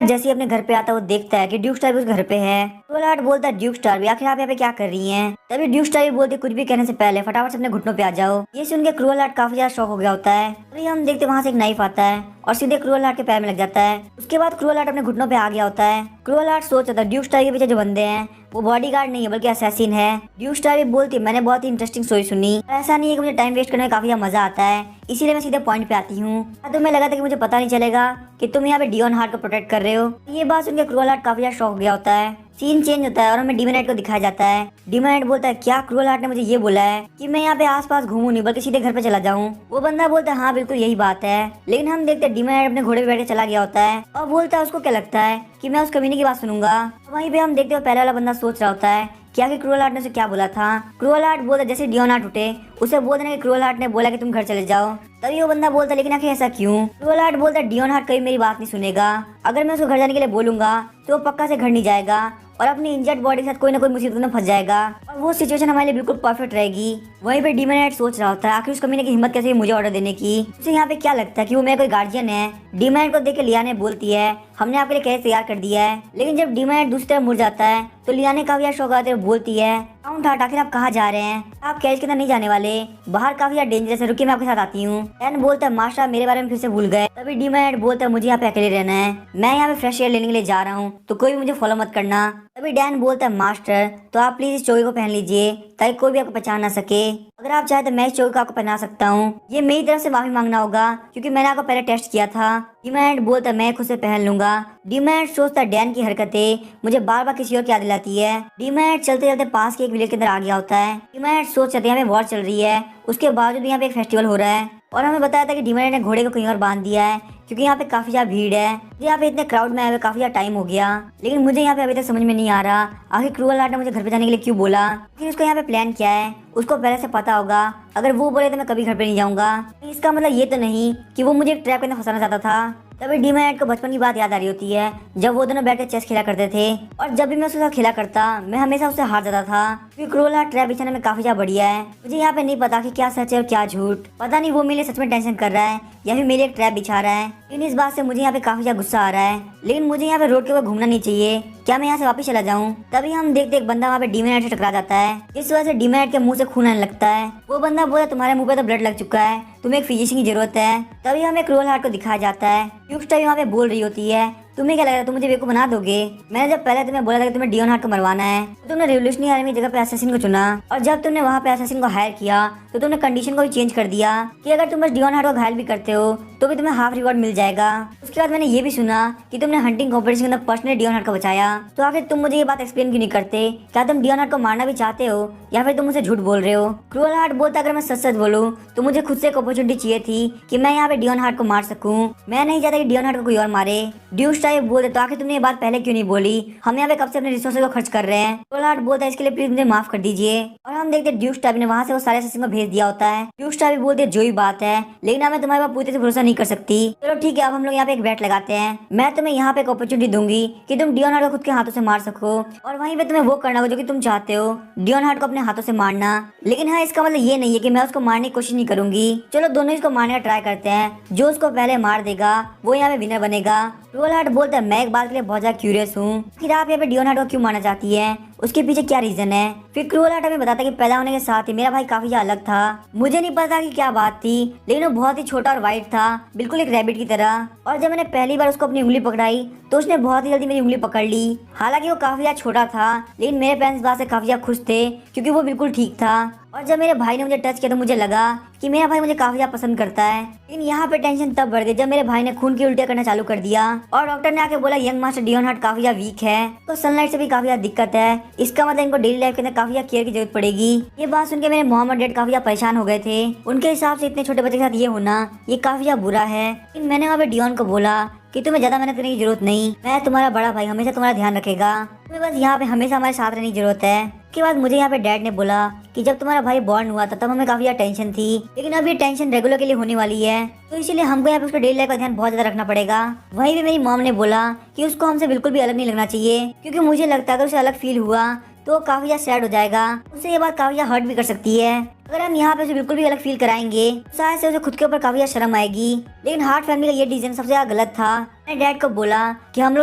जैसे ही अपने घर पे आता है वो देखता है कि ड्यूक स्टार भी उस घर पे है। क्रूअल बोलता है ड्यूक स्टार भी आखिर आप यहाँ पे क्या कर रही हैं? तभी ड्यूक स्टार भी बोलती है कुछ भी कहने से पहले फटाफट से अपने घुटनों पे आ जाओ। ये सुन के क्रूअल काफी ज्यादा शॉक हो गया होता है। तभी हम देखते वहाँ से एक नाइफ आता है और सीधे क्रूअल के पैर में लग जाता है। उसके बाद क्रूअल अपने घुटनों पे आ गया होता है। क्रूअल सोच रहा था ड्यूक स्टार के पीछे जो बंदे हैं वो बॉडीगार्ड नहीं है बल्कि असैसिन है। ड्यूक स्टार भी बोलती है मैंने बहुत ही इंटरेस्टिंग स्टोरी सुनी, ऐसा नहीं है कि मुझे टाइम वेस्ट करने में काफी ज्यादा मजा आता है, इसीलिए मैं सीधे पॉइंट पे आती हूँ। तुम्हें लगा था कि मुझे पता नहीं चलेगा कि तुम यहाँ पे डियोन हार्ट को प्रोटेक्ट कर रहे हो। ये बात सुनकर क्रूअल काफी ज्यादा शॉक हो गया होता है। सीन चेंज होता है और हमें डीमन नाइट को दिखाया जाता है। डीमन नाइट बोलता है क्या क्रूअल ने मुझे ये बोला है कि मैं यहाँ पे आसपास घूमूं नहीं बल्कि सीधे घर पे चला जाऊँ? वो बंदा बोलता है हाँ बिल्कुल यही बात है। लेकिन हम देखते हैं डीमन नाइट अपने घोड़े पे बैठ के चला गया होता है और बोलता है उसको क्या लगता है कि मैं उस कमीने की बात सुनूंगा। वहीं पे हम देखते हैं पहले वाला बंदा सोच रहा होता है क्या कि क्रूअल ने उसे क्या बोला था। क्रूअल बोलता जैसे डियोन हार्ट उठे उसे बोल देना कि क्रूअल ने बोला कि तुम घर चले जाओ। तभी वो बंदा बोलता लेकिन आखिर ऐसा क्यों? क्रूअल बोलता डियोन हार्ट कभी मेरी बात नहीं सुनेगा, अगर मैं उसको घर जाने के लिए बोलूंगा तो वो पक्का से घर नहीं जाएगा और अपनी इंजर्ड बॉडी के साथ कोई ना कोई मुसीबत में फंस जाएगा और वो सिचुएशन हमारे लिए बिल्कुल परफेक्ट रहेगी। वहीं पे डीमन नाइट सोच रहा होता है आखिर उस कमीने की हिम्मत कैसे हुई मुझे ऑर्डर देने की, उसे यहाँ पे क्या लगता है कि वो मेरा कोई गार्जियन है। डीमन नाइट को देख के लियाने बोलती है हमने आपके लिए कैसे तैयार कर दिया है। लेकिन जब डीमन नाइट दूसरी तरफ मुड़ जाता है तो लियाने काफी शौक आते हुए बोलती है काउंट हार्ट आखिर आप कहाँ जा रहे हैं? आप कैच के अंदर नहीं जाने वाले, बाहर काफी ज्यादा डेंजरस है, रुकिए मैं आपके साथ आती हूँ। डैन बोलता है मास्टर मेरे बारे में फिर से भूल गए। तभी डीमन नाइट बोलता है मुझे यहाँ पे अकेले रहना है, मैं यहाँ पे फ्रेश एयर लेने के लिए जा रहा हूँ तो कोई भी मुझे फॉलो मत करना। तभी डैन बोलता है मास्टर तो आप प्लीज इस चोगी को पहन लीजिए ताकि कोई भी आपको पहचान ना सके, अगर आप चाहे तो मैं इस चोगी को आपको पहना सकता हूँ, ये मेरी तरफ से माफी मांगना होगा क्योंकि मैंने आपको पहले टेस्ट किया था। डीमन नाइट बोलता है मैं खुद से पहन लूंगा। डीमन नाइट सोचता है डैन की हरकतें मुझे बार बार किसी और की याद दिलाती है। डीमन नाइट चलते चलते पास के एक विलेज के अंदर आ गया होता है। डीमन नाइट सोच रहा है यहाँ पे वॉर चल रही है, उसके बावजूद यहाँ पे एक फेस्टिवल हो रहा है और हमें बताया था कि डीमन नाइट ने घोड़े को कहीं और बांध दिया है क्योंकि यहाँ पे काफी ज्यादा भीड़ है। यहाँ पे इतने क्राउड में आए हुए काफी ज्यादा टाइम हो गया, लेकिन मुझे यहाँ पे अभी तक समझ में नहीं आ रहा आखिर क्रूअल ने मुझे घर पे जाने के लिए क्यों बोला, लेकिन उसको यहाँ पे प्लान क्या है उसको पहले से पता होगा, अगर वो बोले तो मैं कभी घर पे नहीं जाऊंगा। इसका मतलब ये तो नहीं कि वो मुझे एक ट्रैप के अंदर फंसाना चाहता था। तभी डीमन नाइट को बचपन की बात याद आ रही होती है जब वो दोनों बैठ कर चेस खेला करते थे और जब भी मैं उसके साथ खेला करता मैं हमेशा उससे हार जाता था क्योंकि क्रूअल ट्रैप बिछाने में काफी ज्यादा बढ़िया है। मुझे यहाँ पे नहीं पता कि क्या सच है और क्या झूठ, पता नहीं वो मेरे लिए सच में टेंशन कर रहा है या फिर मेरे एक ट्रैप बिछा रहा है। लेकिन इस बात से मुझे यहाँ पे काफी ज्यादा गुस्सा आ रहा है, लेकिन मुझे यहाँ पे रोड के ऊपर घूमना नहीं चाहिए, क्या मैं यहाँ से वापस चला जाऊँ? तभी हम देखते एक बंदा वहाँ पे डीमन नाइट से टकरा जाता है, इस वजह से डीमन नाइट के मुंह से खून आने लगता है। वो बंदा बोला तुम्हारे मुंह पे तो ब्लड लग चुका है, तुम्हें एक फिजिशियन की जरूरत है। तभी हमें क्रूअल हार्ट को दिखाया जाता है। ड्यूक स्टार वहाँ पे बोल रही होती है तुम्हें क्या लग रहा है तुम मुझे बेवकूफ बना दोगे? मैंने जब पहले तुम्हें बोला था कि तुम्हें डियोन हार्ट को मरवाना है तो तुमने रिवोल्यूशनरी आर्मी की जगह पे असैसिन को चुना और जब तुमने वहाँ पे असैसिन को हायर किया तो तुमने कंडीशन को भी चेंज कर दिया कि अगर तुम बस डियोन हार्ट को घायल भी करते हो तो भी तुम्हें हाफ रिवॉर्ड मिल जाएगा। उसके बाद मैंने ये भी सुना कि तुमने हंटिंग कॉम्पिटिशन के अंदर पर्सनली डियोन हार्ट को बचाया, तो आखिर तुम मुझे ये बात एक्सप्लेन क्यों नहीं करते? क्या तुम डियोन हार्ट को मारना भी चाहते हो या फिर तुम मुझे झूठ बोल रहे हो? क्रूअल हार्ट बोलता अगर मैं सच सच बोलूं तो मुझे खुद से एक अपॉर्चुनिटी चाहिए थी कि मैं यहाँ पे डियोन हार्ट को मार सकूं, मैं नहीं चाहता कि डियोन हार्ट को कोई और मारे। ड्यूक स्टार बोलते तो आखिर तुमने ये बात पहले क्यों नहीं बोली, हम यहाँ पे कब से अपने रिसोर्सेज को खर्च कर रहे हैं। क्रूअल हार्ट बोलता है इसके लिए प्लीज मुझे माफ कर दीजिए और हम देखते ड्यूक स्टार ने वहाँ से वो सारे असैसिन को भेज दिया होता है। ड्यूक स्टार भी बोलते जो ही बात है लेकिन मैं तुम्हारे पास पूरी से भरोसा नहीं कर सकती, चलो ठीक है अब हम लोग यहाँ पे एक बैट लगाते हैं, मैं तुम्हें यहाँ पे एक अपॉर्चुनिटी दूंगी कि तुम डियोन हार्ट को खुद के हाथों से मार सको और वहीं पे तुम्हें वो करना हो जो कि तुम चाहते हो, डियोन हार्ट को अपने हाथों से मारना। लेकिन हाँ इसका मतलब ये नहीं है कि मैं उसको मारने की कोशिश नहीं करूंगी, चलो दोनों इसको मारने का ट्राई करते हैं, जो उसको पहले मार देगा वो यहाँ पे विनर बनेगा। क्रूअल हार्ट बोलता है मैं एक बात के लिए बहुत ज्यादा क्यूरियस हूँ, फिर आप यहाँ पे डियोन हार्ट को क्यों मारना चाहती है, उसके पीछे क्या रीजन है? फिर क्रूअल हार्ट हमें बताता कि पैदा होने के साथ ही मेरा भाई काफी ज्यादा अलग था, मुझे नहीं पता कि क्या बात थी लेकिन वो बहुत ही छोटा और वाइट था बिल्कुल एक रैबिट की तरह, और जब मैंने पहली बार उसको अपनी उंगली पकड़ाई तो उसने बहुत ही जल्दी मेरी उंगली पकड़ ली। हालांकि वो काफी ज्यादा छोटा था लेकिन मेरे पेरेंट्स इस बात से काफी ज्यादा खुश थे क्योंकि वो बिल्कुल ठीक था, और जब मेरे भाई ने मुझे टच किया तो मुझे लगा कि मेरा भाई मुझे काफी ज्यादा पसंद करता है। लेकिन यहाँ पे टेंशन तब बढ़ गई जब मेरे भाई ने खून की उल्टियां करना चालू कर दिया और डॉक्टर ने आके बोला यंग मास्टर डियोन हार्ट काफी ज्यादा वीक है तो सनलाइट से भी काफी ज्यादा दिक्कत है, इसका मतलब इनको डेली लाइफ के अंदर काफी ज्यादा केयर की जरूरत पड़ेगी। ये बात सुनकर मेरे मॉम और डैड काफी ज्यादा परेशान हो गए थे, उनके हिसाब से इतने छोटे बच्चे के साथ ये होना ये काफी ज्यादा बुरा है। लेकिन मैंने वहाँ पे डियोन को बोला कि तुम्हें ज्यादा मेहनत करने की जरूरत नहीं, मैं तुम्हारा बड़ा भाई हमेशा तुम्हारा ध्यान रखेगा, तुम्हें बस यहाँ पे हमेशा हमारे साथ रहने की जरूरत है। उसके बाद मुझे यहाँ पे डैड ने बोला कि जब तुम्हारा भाई बॉर्न हुआ था तब हमें काफी ज्यादा टेंशन थी लेकिन अब ये टेंशन रेगुलर के लिए होने वाली है तो इसीलिए हमको यहाँ पे उसका डेली लाइफ का ध्यान बहुत ज्यादा रखना पड़ेगा। वहीं पे मेरी मॉम ने बोला कि उसको हमसे बिल्कुल भी अलग नहीं लगना चाहिए क्योंकि मुझे लगता है अगर उसे अलग फील हुआ तो काफी ज्यादा सैड हो जाएगा, उसे ये बात काफी ज्यादा हर्ट भी कर सकती है। अगर हम यहाँ पे उसे बिल्कुल भी अलग फील कराएंगे शायद से उसे खुद के ऊपर काफी ज्यादा शर्म आएगी। लेकिन हार्ट फैमिली का ये डिसीजन सबसे ज्यादा गलत था। मैंने डैड को बोला कि हम लोग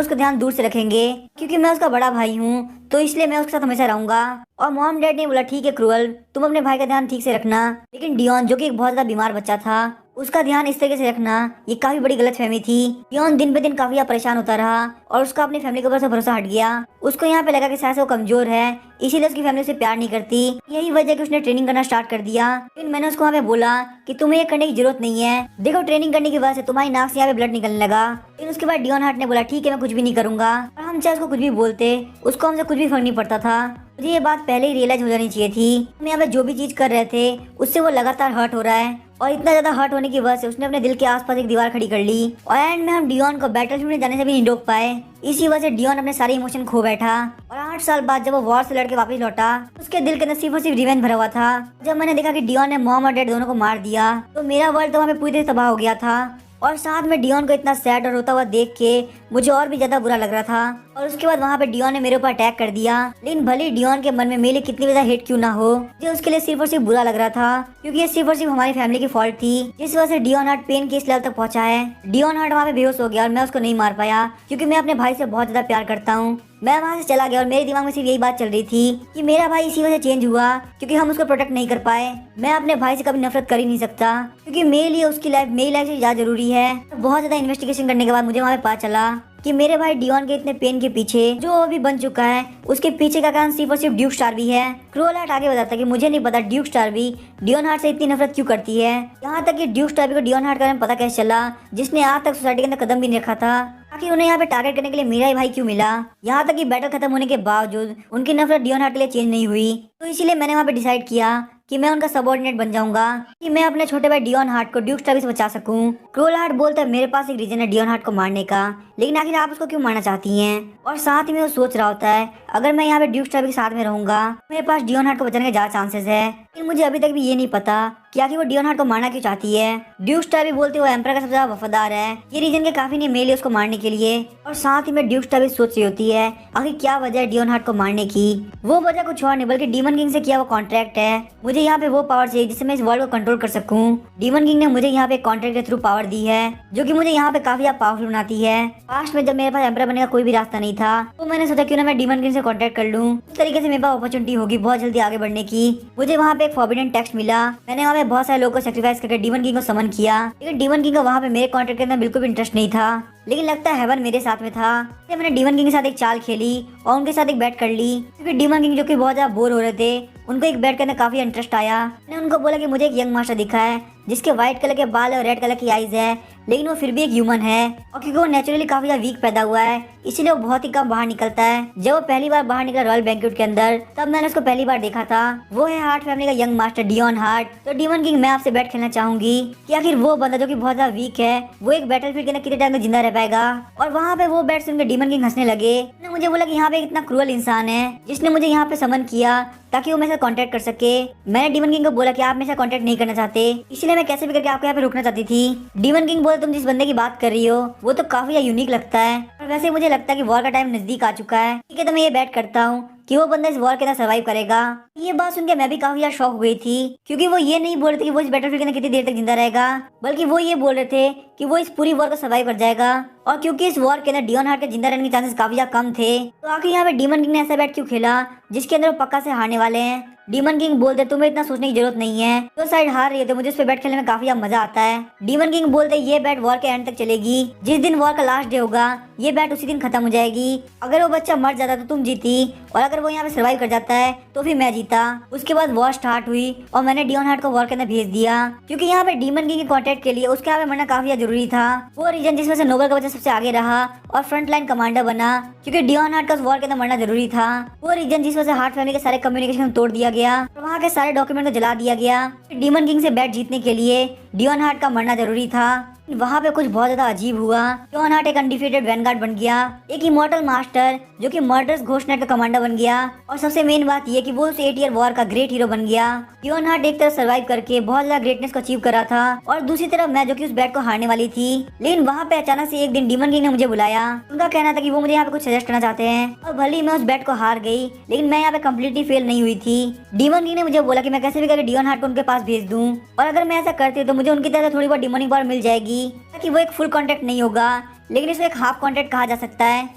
उसका ध्यान दूर से रखेंगे क्योंकि मैं उसका बड़ा भाई हूँ, तो इसलिए मैं उसके साथ हमेशा रहूंगा। और मॉम डैड ने बोला ठीक है क्रूअल, तुम अपने भाई का ध्यान ठीक से रखना, लेकिन डियोन जो कि एक बहुत ज्यादा बीमार बच्चा था उसका ध्यान इस तरीके से रखना ये काफी बड़ी गलतफहमी थी। डियोन दिन पे दिन काफी ज्यादा परेशान होता रहा और उसका अपनी फैमिली के ऊपर से भरोसा हट गया। उसको यहाँ पे लगा कि शायद से वो कमजोर है, इसीलिए उसकी फैमिली उसे प्यार नहीं करती। यही वजह कि उसने ट्रेनिंग करना स्टार्ट कर दिया। लेकिन मैंने उसको वहाँ पे बोला कि तुम्हें ये करने की जरूरत नहीं है, देखो ट्रेनिंग करने की वजह से तुम्हारी नाक से यहाँ पे ब्लड निकलने लगा। लेकिन उसके बाद डियोन हार्ट ने बोला ठीक है मैं कुछ भी नहीं करूंगा। और हम चाहे उसको कुछ भी बोलते, उसको हमसे कुछ भी फर्क नहीं पड़ता था। मुझे ये बात पहले ही रियलाइज हो जानी चाहिए थी। हम यहाँ पे जो भी चीज कर रहे थे उससे वो लगातार हर्ट हो रहा है और इतना ज्यादा हर्ट होने की वजह से उसने अपने दिल के आसपास एक दीवार खड़ी कर ली। और एंड में हम डियोन को बैटलफील्ड में जाने से भी नहीं रोक पाए। इसी वजह से डियोन अपने सारे इमोशन खो बैठा और 8 साल बाद जब वो वॉर से लड़के वापस लौटा उसके दिल के अंदर सिर्फ और सिर्फ रिवेंज भरा हुआ था। जब मैंने देखा कि डियोन ने मॉम और डैड दोनों को मार दिया तो मेरा वर्ल्ड तो वहाँ पे पूरी तरह तबाह हो गया था। और साथ में डियोन को इतना सैड और रोता हुआ देख के मुझे और भी ज्यादा बुरा लग रहा था। और उसके बाद वहाँ पे डियोन ने मेरे ऊपर अटैक कर दिया। लेकिन भले ही डियोन के मन में मेरे लिए कितनी ज्यादा हेट क्यों ना हो, मुझे उसके लिए सिर्फ और सिर्फ बुरा लग रहा था क्योंकि ये सिर्फ और सिर्फ हमारी फैमिली की फॉल्ट थी जिस वजह से डियोन हार्ट पेन के इस लेवल तक पहुंचा है। डियोन हार्ट वहाँ पे बेहोश हो गया और मैं उसको नहीं मार पाया क्योंकि मैं अपने भाई से बहुत ज्यादा प्यार करता हूँ। मैं वहाँ से चला गया और मेरे दिमाग में सिर्फ यही बात चल रही थी कि मेरा भाई इसी वजह से चेंज हुआ क्योंकि हम उसको प्रोटेक्ट नहीं कर पाए। मैं अपने भाई से कभी नफरत कर ही नहीं सकता क्योंकि मेरे लिए उसकी लाइफ मेरी लाइफ से ज्यादा जरूरी है। बहुत ज्यादा इन्वेस्टिगेशन करने के बाद मुझे वहाँ पे पता चला कि मेरे भाई डियोन के इतने पेन के पीछे जो अभी बन चुका है उसके पीछे का कारण सिर्फ और सिर्फ ड्यूक स्टार भी है। क्रूअल हार्ट आगे बताता है कि मुझे नहीं पता ड्यूक स्टार भी डियोन हार्ट से इतनी नफरत क्यों करती है। यहाँ तक कि ड्यूक स्टार को डियोन हार्ट का बारे में पता कैसे चला जिसने आज तक सोसाइटी के अंदर कदम भी नहीं रखा था। आखिर उन्हें यहाँ पे टारगेट करने के लिए मेरा ही भाई क्यों मिला। यहाँ तक कि बैटल खत्म होने के बावजूद उनकी नफरत डियोन हार्ट के लिए चेंज नहीं हुई। तो इसीलिए मैंने वहाँ पे डिसाइड किया कि मैं उनका सबऑर्डिनेट बन जाऊंगा कि मैं अपने छोटे भाई डियोन हार्ट को ड्यूक स्टार से बचा सकूं। क्रूअल हार्ट बोलता है मेरे पास एक रीजन है डियोन हार्ट को मारने का, लेकिन आखिर आप उसको क्यों मारना चाहती हैं। और साथ ही में वो सोच रहा होता है अगर मैं यहाँ पे ड्यूक स्टार के साथ में रहूंगा मेरे पास डियोन हार्ट को बचाने के ज्यादा चांसेस है। लेकिन मुझे अभी तक भी ये नहीं पता कि आखिर वो डियोन हार्ट को मारना क्यों चाहती है। ड्यूक स्टार भी बोलते वो एम्परर का सबसे ज्यादा वफादार है, ये रीजन के काफी नहीं मेल है उसको मारने के लिए। और साथ ही में ड्यूक स्टार भी सोच रही होती है आखिर क्या वजह है डियोन हार्ट को मारने की। वो वजह कुछ और नहीं बल्कि डीमन किंग से किया वो कॉन्ट्रैक्ट है। मुझे यहाँ पे वो पावर चाहिए जिससे मैं इस वर्ल्ड को कंट्रोल कर सकूं। डीमन किंग ने मुझे यहाँ पे कॉन्ट्रैक्ट के थ्रू पावर दी है जो कि मुझे यहाँ पे काफी ज्यादा पावरफुल बनाती है। पास्ट में जब मेरे पास एम्परर बनने का कोई भी रास्ता नहीं था तो मैंने सोचा क्यों ना मैं डीमन किंग से कॉन्टैक्ट कर लूं। इस तरीके से मेरे पास अपॉर्चुनिटी होगी बहुत जल्दी आगे बढ़ने की। मुझे वहाँ पे एक फॉरबिडन टेक्स्ट मिला, मैंने वहाँ पे बहुत सारे लोगों को सेक्रीफाइस करके डीमन किंग को समन किया। लेकिन डीमन किंग का वहाँ पे मेरे कॉन्ट्रैक्ट के अंदर बिल्कुल भी इंटरेस्ट नहीं था, लेकिन लगता है हेवन मेरे साथ में था। तो मैंने डीमन किंग के साथ एक चाल खेली और उनके साथ एक बैट कर ली क्योंकि डीमन किंग जो कि बहुत ज्यादा बोर हो रहे थे उनको एक बैट करने काफी इंटरेस्ट आया। मैंने उनको बोला कि मुझे एक यंग मास्टर दिखा है जिसके व्हाइट कलर के बाल और रेड कलर की आईज है, लेकिन वो फिर भी एक ह्यूमन है और क्योंकि वो नेचुरली काफी ज्यादा वीक पैदा हुआ है इसीलिए वो बहुत ही कम बाहर निकलता है। जब वो पहली बार बाहर निकला रॉयल बैंक्वेट के अंदर तब मैंने उसको पहली बार देखा था। वो है हार्ट फैमिली का यंग मास्टर डियोन हार्ट। तो डीमन किंग मैं आपसे बैट खेलना चाहूंगी कि आखिर वो बंदा जो कि बहुत ज्यादा वीक है वो एक बैटलफील्ड के अंदर कितने टाइम तक जिंदा रह पाएगा। और वहाँ पे वो बैट सुनकर डीमन किंग हंसने लगे। मुझे बोला कि यहाँ पे इतना क्रूअल इंसान है जिसने मुझे यहाँ पे समन किया ताकि वो मेरे साथ कांटेक्ट कर सके। मैंने डीमन किंग को बोला कि आप मेरे साथ कांटेक्ट नहीं करना चाहते, इसीलिए मैं कैसे भी करके आपको यहाँ पे रोकना चाहती थी। डीमन किंग बोला तुम जिस बंदे की बात कर रही हो वो तो काफी यूनिक लगता है और वैसे मुझे लगता है कि वॉर का टाइम नजदीक आ चुका है। ठीक है तो मैं ये बैट करता हूँ कि वो बंदा इस वॉर के अंदर सर्वाइव करेगा। ये बात सुनकर मैं भी काफी ज्यादा शॉक हुई थी क्योंकि वो ये नहीं बोल रहे थे कि वो इस बैटलफील्ड के अंदर कितनी देर तक जिंदा रहेगा, बल्कि वो ये बोल रहे थे कि वो इस पूरी वॉर को सर्वाइव कर जाएगा। और क्योंकि इस वॉर के अंदर डियोन हार्ट के जिंदा रहने के चांसेस काफी ज्यादा कम थे तो आखिर यहाँ पे डीमन किंग ने ऐसा बैट क्यों खेला जिसके अंदर वो पक्का से हारने वाले हैं। डीमन किंग बोलते तुम्हें इतना सोचने की जरूरत नहीं है, तो साइड हार रही है तो मुझे इस पे बैट खेलने में काफी ज्यादा मजा आता है। डीमन किंग बोलते ये बैट वॉर के एंड तक चलेगी, जिस दिन वॉर का लास्ट डे होगा ये बैट उसी दिन खत्म हो जाएगी। अगर वो बच्चा मर जाता तो तुम जीती और अगर वो यहाँ पे सर्वाइव कर जाता है तो फिर मैं जीता। उसके बाद वॉर स्टार्ट हुई और मैंने डियोन हार्ट को वॉर के अंदर भेज दिया क्योंकि यहाँ पे डीमन किंग के कॉन्टेक्ट के लिए उसके यहाँ पे मरना काफी जरूरी था। वो रीजन जिसमें से नोबल का बच्चा सबसे आगे रहा और फ्रंट लाइन कमांडर बना क्योंकि डियोन हार्ट का उस वॉर के अंदर मरना जरूरी था। वो रीजन जिस वजह से हार्ट फैमिली के सारे कम्युनिकेशन तोड़ दिया गया और वहाँ के सारे डॉक्यूमेंट को जला दिया गया। डीमन किंग से बैट जीतने के लिए डियोन हार्ट का मरना जरूरी था। वहाँ पे कुछ बहुत ज्यादा अजीब हुआ। डियोन हार्ट एक अनडिफीटेड वैनगार्ड बन गया, एक इमॉर्टल मास्टर जो कि मर्डर्स घोस्टनेट का कमांडर बन गया और सबसे मेन बात ये कि वो उस 8 ईयर वॉर का ग्रेट हीरो बन गया। डियोन हार्ट एक तरफ सर्वाइव करके बहुत ज्यादा ग्रेटनेस को अचीव करा था और दूसरी तरफ मैं जो कि उस बैट को हारने वाली थी। लेकिन वहाँ पे अचानक से एक दिन डीमन किंग ने मुझे बुलाया। उनका कहना था कि वो मुझे यहाँ पे कुछ सजेस्ट करना चाहते हैं और भले ही मैं उस बैट को हार गई लेकिन मैं यहाँ पे कम्प्लीटली फेल नहीं हुई थी। डीमन किंग ने मुझे बोला कि मैं कैसे भी करके डियोन हार्ट को उनके पास भेज दूं और अगर मैं ऐसा करती तो मुझे उनकी तरह थोड़ी बहुत डिमोनिक पावर मिल जाएगी ताकि वो एक फुल कांटेक्ट नहीं होगा लेकिन इसको एक हाफ कॉन्ट्रैक्ट कहा जा सकता है।